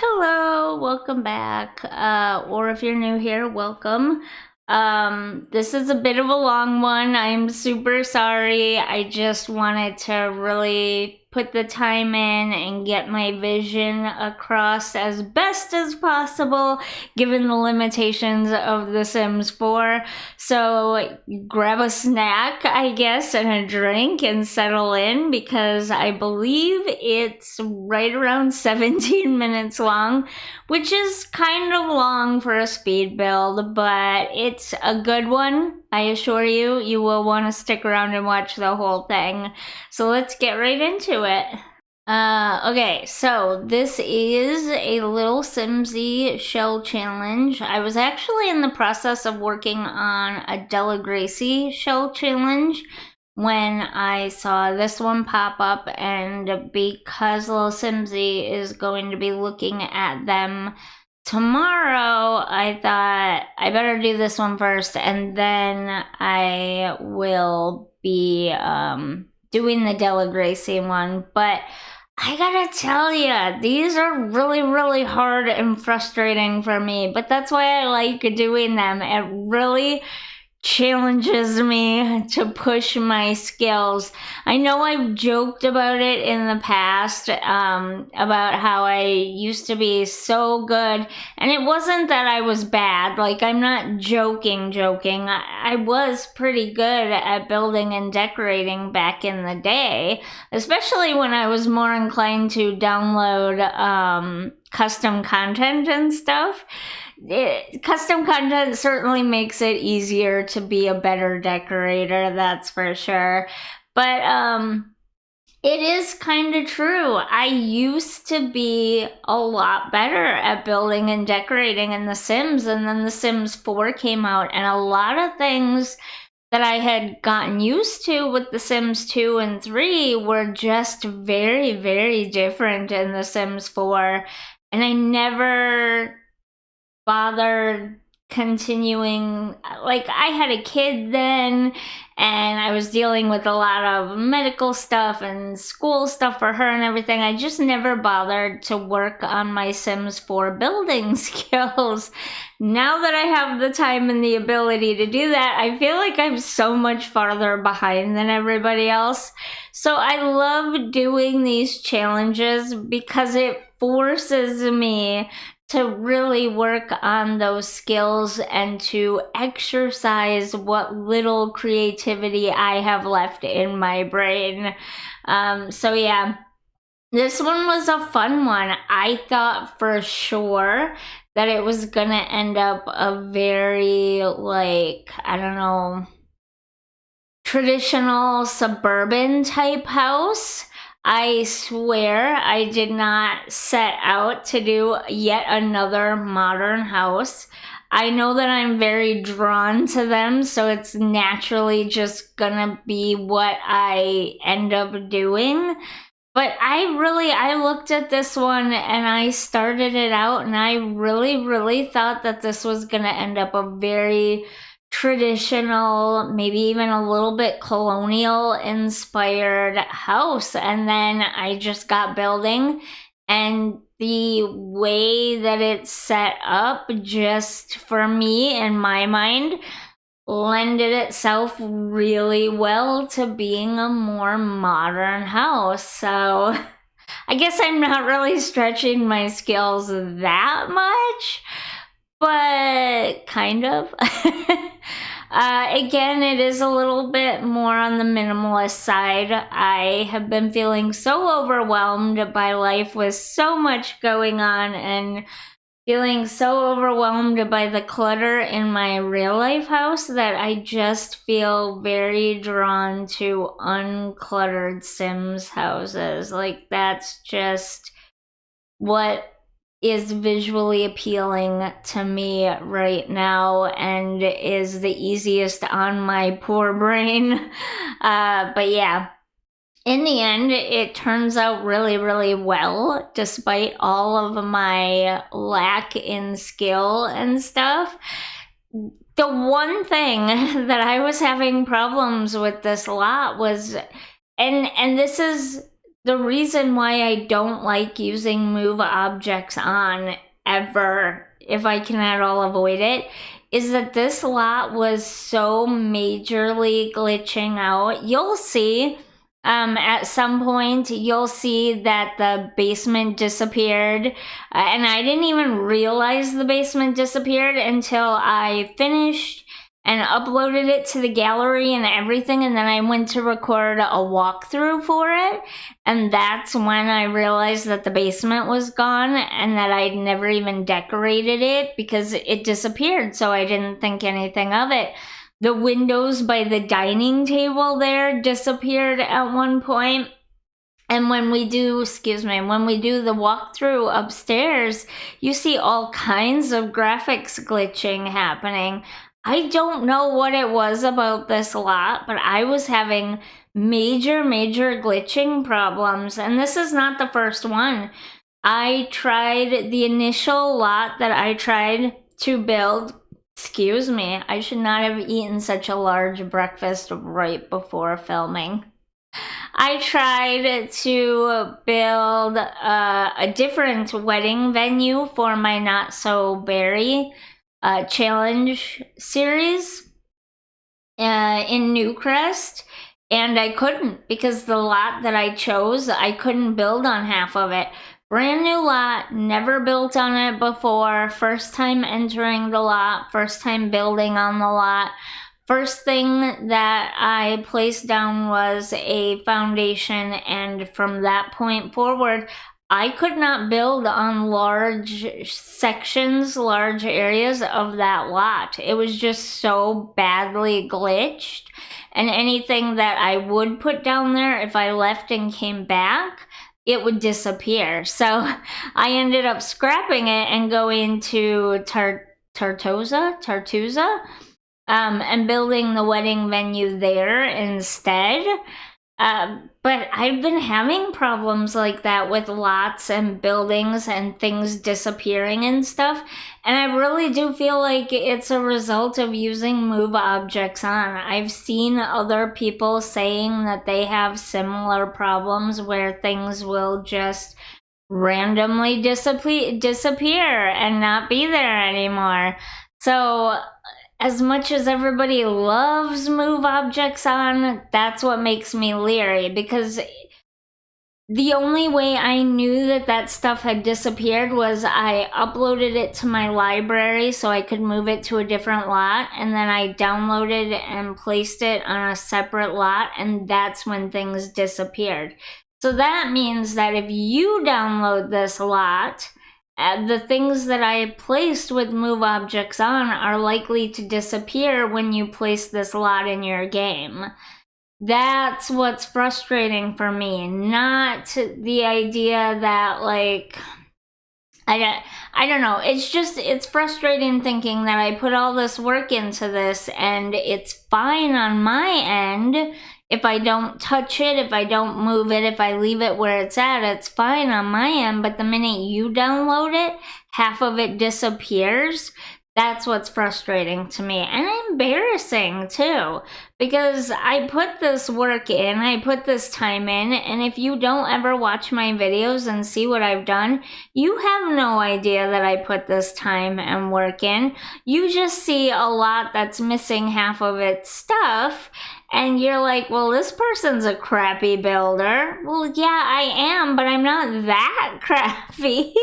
Hello, welcome back. Or if you're new here, welcome. This is a bit of a long one. I'm super sorry. I just wanted to really put the time in and get my vision across as best as possible, given the limitations of The Sims 4. So grab a snack, I guess, and a drink and settle in because I believe it's right around 17 minutes long, which is kind of long for a speed build, but it's a good one. I assure you, you will want to stick around and watch the whole thing. So let's get right into it. Okay, so this is a Lilsimsie shell challenge. I was actually in the process of working on a Della Gracie shell challenge when I saw this one pop up, and because Lilsimsie is going to be looking at them tomorrow, I thought I better do this one first, and then I will be doing the Della Gracie one. But I gotta tell ya, these are really, really hard and frustrating for me, but that's why I like doing them. It really challenges me to push my skills. I know I've joked about it in the past, about how I used to be so good, and it wasn't that I was bad. Like, I'm not joking. I was pretty good at building and decorating back in the day, especially when I was more inclined to download custom content and stuff. Custom content certainly makes it easier to be a better decorator, that's for sure. But it is kind of true. I used to be a lot better at building and decorating in The Sims, and then The Sims 4 came out, and a lot of things that I had gotten used to with The Sims 2 and 3 were just very, very different in The Sims 4. And I never bothered continuing. Like, I had a kid then, and I was dealing with a lot of medical stuff and school stuff for her and everything. I just never bothered to work on my Sims 4 building skills. Now that I have the time and the ability to do that, I feel like I'm so much farther behind than everybody else. So I love doing these challenges because it forces me to really work on those skills and to exercise what little creativity I have left in my brain. So yeah, this one was a fun one. I thought for sure that it was gonna end up a very, like, I don't know, traditional suburban type house. I swear I did not set out to do yet another modern house. I know that I'm very drawn to them, so it's naturally just gonna be what I end up doing. But I looked at this one and I started it out, and I really, really thought that this was gonna end up a very traditional, maybe even a little bit colonial inspired house. And then I just got building, and the way that it's set up, just for me in my mind, lended itself really well to being a more modern house. So I guess I'm not really stretching my skills that much, but kind of. Again, it is a little bit more on the minimalist side. I have been feeling so overwhelmed by life with so much going on, and feeling so overwhelmed by the clutter in my real life house that I just feel very drawn to uncluttered Sims houses. Like, that's just what is visually appealing to me right now and is the easiest on my poor brain. But yeah, in the end, it turns out really, really well, despite all of my lack in skill and stuff. The one thing that I was having problems with this lot was, and this is the reason why I don't like using move objects on ever, if I can at all avoid it, is that this lot was so majorly glitching out. You'll see, at some point, you'll see that the basement disappeared, and I didn't even realize the basement disappeared until I finished and uploaded it to the gallery and everything, and then I went to record a walkthrough for it, and that's when I realized that the basement was gone and that I'd never even decorated it because it disappeared, so I didn't think anything of it. The windows by the dining table there disappeared at one point. And when we do the walkthrough upstairs, you see all kinds of graphics glitching happening. I don't know what it was about this lot, but I was having major glitching problems, and this is not the first one. I tried the initial lot that I tried to build. Excuse me, I should not have eaten such a large breakfast right before filming. I tried to build a different wedding venue for my Not So Berry challenge series in Newcrest, and I couldn't because the lot that I chose, I couldn't build on half of it. Brand new lot, never built on it before, first time entering the lot, first time building on the lot. First thing that I placed down was a foundation, and from that point forward, I could not build on large sections, large areas of that lot. It was just so badly glitched, and anything that I would put down there, if I left and came back, it would disappear. So I ended up scrapping it and going to Tartusa, and building the wedding venue there instead. But I've been having problems like that with lots and buildings and things disappearing and stuff, and I really do feel like it's a result of using move objects on. I've seen other people saying that they have similar problems where things will just randomly disappear and not be there anymore. So as much as everybody loves move objects on, that's what makes me leery, because the only way I knew that that stuff had disappeared was I uploaded it to my library so I could move it to a different lot, and then I downloaded and placed it on a separate lot, and that's when things disappeared. So that means that if you download this lot, the things that I placed with move objects on are likely to disappear when you place this lot in your game. That's what's frustrating for me, not the idea that, like, I don't know. It's frustrating thinking that I put all this work into this and it's fine on my end. If I don't touch it, if I don't move it, if I leave it where it's at, it's fine on my end. But the minute you download it, half of it disappears. That's what's frustrating to me, and embarrassing too, because I put this work in, I put this time in, and if you don't ever watch my videos and see what I've done, you have no idea that I put this time and work in. You just see a lot that's missing half of its stuff, and you're like, well, this person's a crappy builder. Well, yeah, I am, but I'm not that crappy.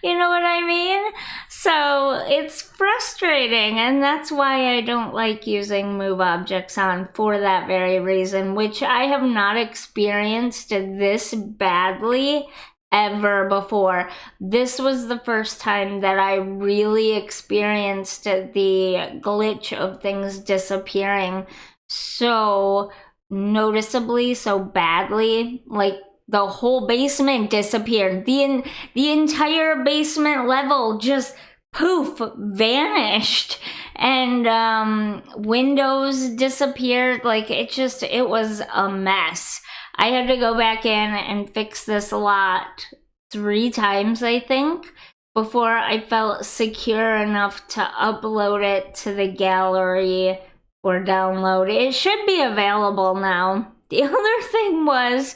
You know what I mean? So it's frustrating, and that's why I don't like using move objects on, for that very reason, which I have not experienced this badly ever before. This was the first time that I really experienced the glitch of things disappearing so noticeably, so badly. Like, the whole basement disappeared. The entire basement level just poof, vanished. And windows disappeared. Like, it was a mess. I had to go back in and fix this lot 3 times, I think, before I felt secure enough to upload it to the gallery or download. It should be available now. The other thing was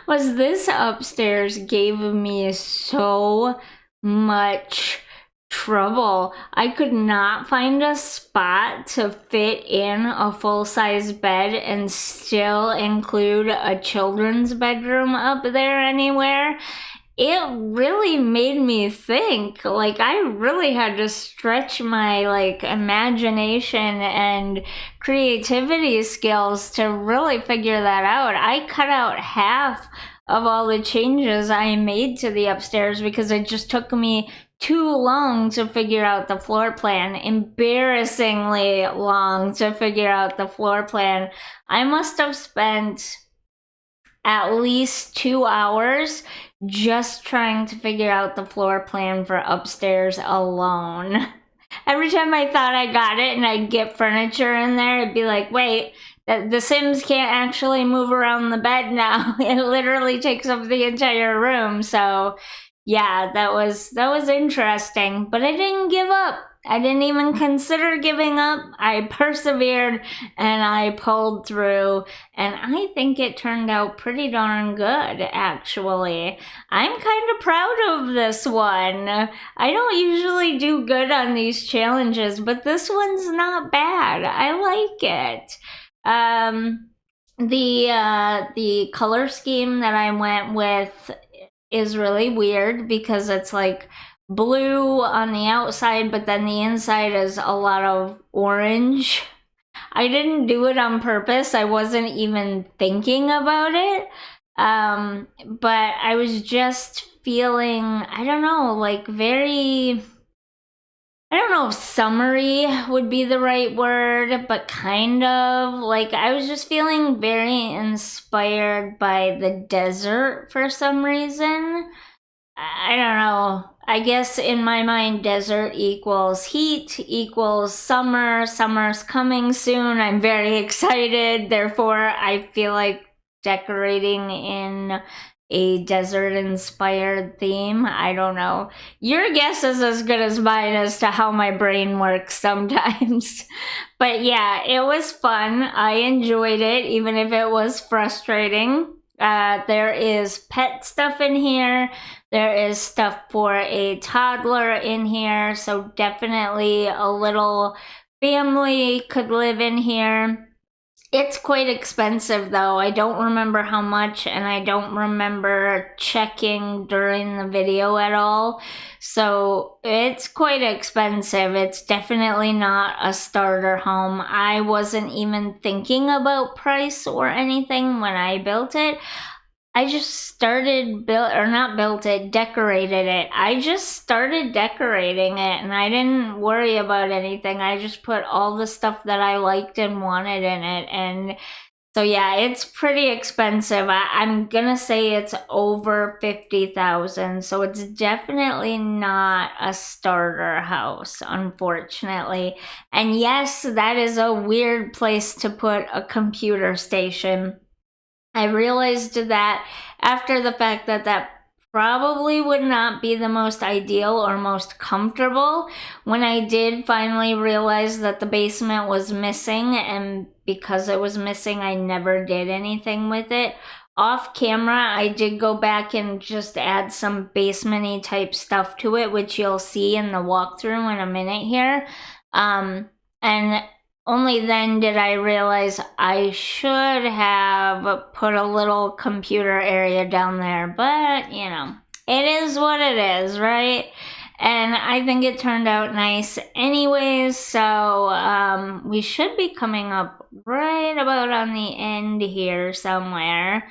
this upstairs gave me so much trouble. I could not find a spot to fit in a full-size bed and still include a children's bedroom up there anywhere. It really made me think. Like, I really had to stretch my like imagination and creativity skills to really figure that out. I cut out half of all the changes I made to the upstairs because it just took me too long to figure out the floor plan. Embarrassingly long to figure out the floor plan. I must have spent at least 2 hours just trying to figure out the floor plan for upstairs alone. Every time I thought I got it and I'd get furniture in there, it'd be like, wait, the Sims can't actually move around the bed now. It literally takes up the entire room. So yeah, that was interesting, but I didn't give up. I didn't even consider giving up. I persevered and I pulled through, and I think it turned out pretty darn good, actually. I'm kind of proud of this one. I don't usually do good on these challenges, but this one's not bad. I like it. The color scheme that I went with is really weird because it's like blue on the outside, but then the inside is a lot of orange. I didn't do it on purpose. I wasn't even thinking about it. But I was just feeling, I don't know, like very, I don't know if summery would be the right word, but kind of. Like, I was just feeling very inspired by the desert for some reason. I don't know. I guess in my mind, desert equals heat equals summer. Summer's coming soon. I'm very excited. Therefore, I feel like decorating in a desert-inspired theme. I don't know. Your guess is as good as mine as to how my brain works sometimes. But yeah, it was fun. I enjoyed it, even if it was frustrating. There is pet stuff in here. There is stuff for a toddler in here. So definitely a little family could live in here. It's quite expensive though. I don't remember how much, and I don't remember checking during the video at all. So it's quite expensive. It's definitely not a starter home. I wasn't even thinking about price or anything when I built it. I just started decorated it. I just started decorating it and I didn't worry about anything. I just put all the stuff that I liked and wanted in it. And so yeah, it's pretty expensive. I'm gonna say it's over 50,000. So it's definitely not a starter house, unfortunately. And yes, that is a weird place to put a computer station. I realized that after the fact that probably would not be the most ideal or most comfortable. When I did finally realize that the basement was missing, and because it was missing, I never did anything with it. Off camera, I did go back and just add some basement-y type stuff to it, which you'll see in the walkthrough in a minute here. And only then did I realize I should have put a little computer area down there, but you know, it is what it is, right? And I think it turned out nice anyways, so we should be coming up right about on the end here somewhere.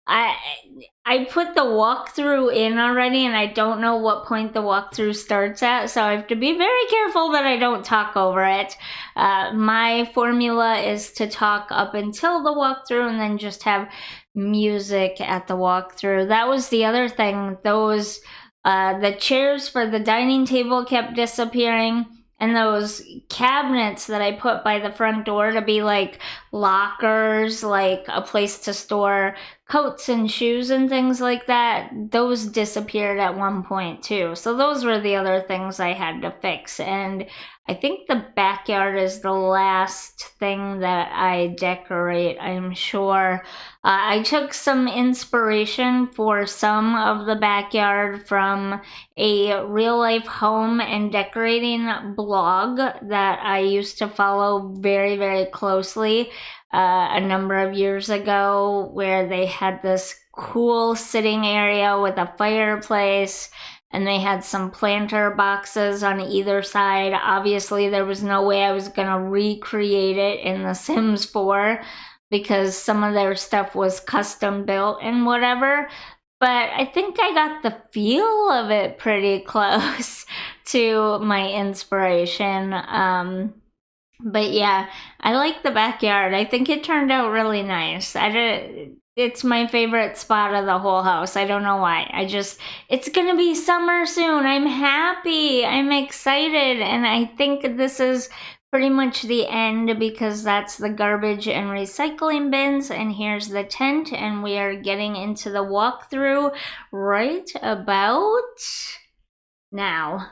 I put the walkthrough in already, and I don't know what point the walkthrough starts at, so I have to be very careful that I don't talk over it. My formula is to talk up until the walkthrough and then just have music at the walkthrough. That was the other thing. Those the chairs for the dining table kept disappearing, and those cabinets that I put by the front door to be like lockers, like a place to store coats and shoes and things like that, those disappeared at one point too. So those were the other things I had to fix. And I think the backyard is the last thing that I decorate, I'm sure. I took some inspiration for some of the backyard from a real life home and decorating blog that I used to follow very, very closely a number of years ago, where they had this cool sitting area with a fireplace and they had some planter boxes on either side. Obviously, there was no way I was going to recreate it in The Sims 4 because some of their stuff was custom built and whatever. But I think I got the feel of it pretty close to my inspiration. But yeah, I like the backyard. I think it turned out really nice. It's my favorite spot of the whole house. I don't know why. It's gonna be summer soon. I'm happy. I'm excited. And I think this is pretty much the end because that's the garbage and recycling bins. And here's the tent. And we are getting into the walkthrough right about now.